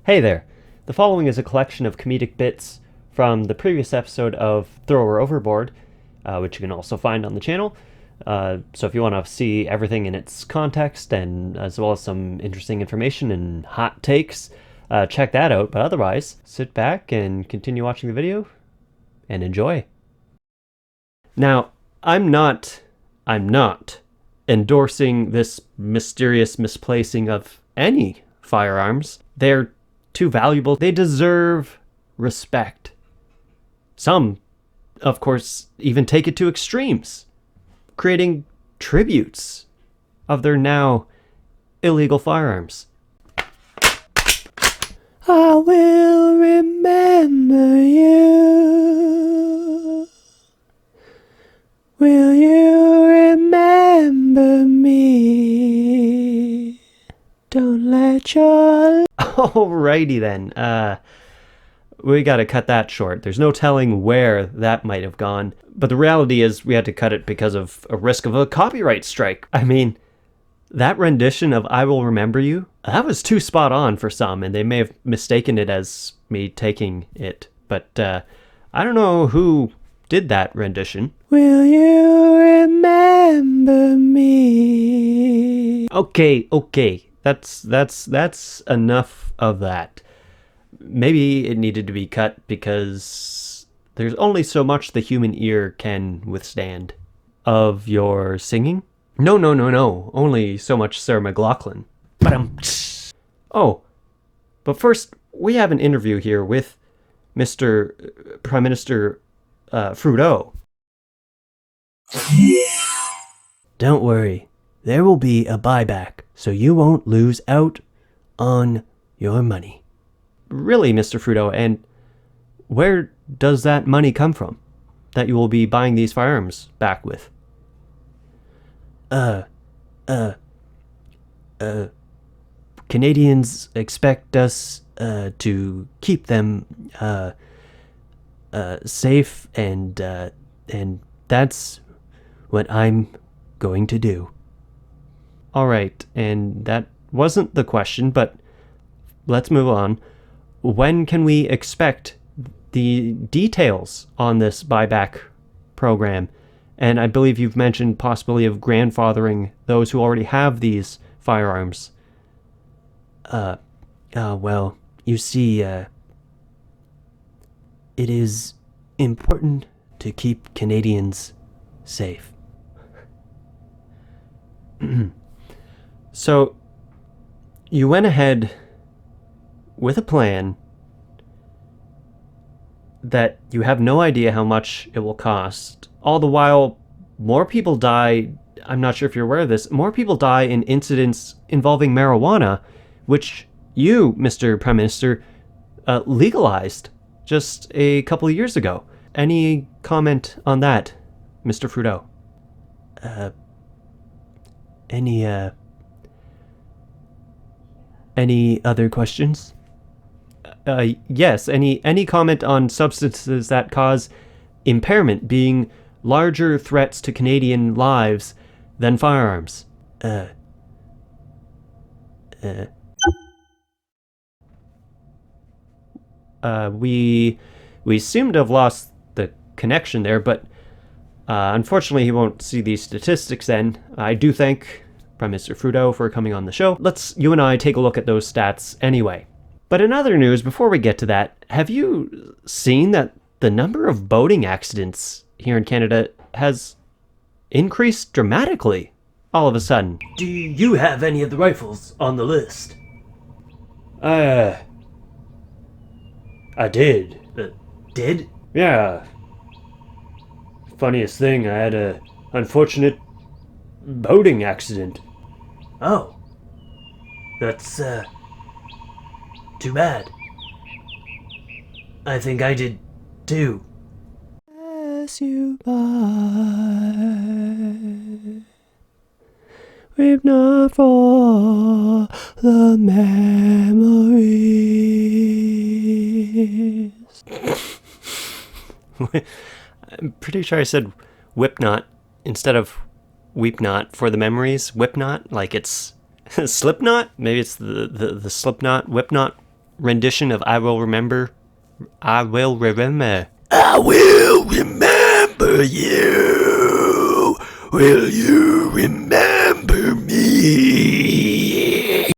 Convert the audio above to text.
Hey there! The following is a collection of comedic bits from the previous episode of Thrower Overboard, which you can also find on the channel. So if you want to see everything in its context and as well as some interesting information and hot takes, check that out. But otherwise, sit back and continue watching the video and enjoy. Now, I'm not endorsing this mysterious misplacing of any firearms. They're too valuable. They deserve respect. Some, of course, even take it to extremes, creating tributes of their now illegal firearms. I will remember you. Will you remember me? Don't let your... Alrighty then. We gotta cut that short. There's no telling where that might have gone. But the reality is we had to cut it because of a risk of a copyright strike. I mean, that rendition of I Will Remember You, that was too spot on for some, and they may have mistaken it as me taking it. But I don't know who did that rendition. Will you remember me? Okay. That's enough of that. Maybe it needed to be cut because there's only so much the human ear can withstand. Of your singing? No. Only so much Sarah McLachlan. Oh, but first, we have an interview here with Mr. Prime Minister Frudeau. Don't worry, there will be a buyback, so you won't lose out on your money. Really, Mr. Frudeau, and where does that money come from that you will be buying these firearms back with? Canadians expect us to keep them safe, and that's what I'm going to do. All right, and that wasn't the question, but let's move on. When can we expect the details on this buyback program? And I believe you've mentioned possibility of grandfathering those who already have these firearms. Well, you see, it is important to keep Canadians safe. So, you went ahead with a plan that you have no idea how much it will cost. All the while, more people die, I'm not sure if you're aware of this, more people die in incidents involving marijuana, which you, Mr. Prime Minister, legalized just a couple of years ago. Any comment on that, Mr. Frudeau? Any other questions? Yes, any comment on substances that cause impairment being larger threats to Canadian lives than firearms? We seem to have lost the connection there, but unfortunately he won't see these statistics then. I do thank Prime Minister Frudeau for coming on the show. Let's you and I take a look at those stats anyway. But in other news, before we get to that, have you seen that the number of boating accidents here in Canada has increased dramatically all of a sudden? Do you have any of the rifles on the list? I did. Did? Yeah. Funniest thing, I had a unfortunate boating accident. Oh. That's, too bad. I think I did, too. Pass you by. Weep not for the memories. I'm pretty sure I said whip not instead of weep not for the memories. Whip not, like it's Slipknot? Maybe it's the Slipknot, whip not rendition of I Will Remember. I will remember. I will remember you. Will you remember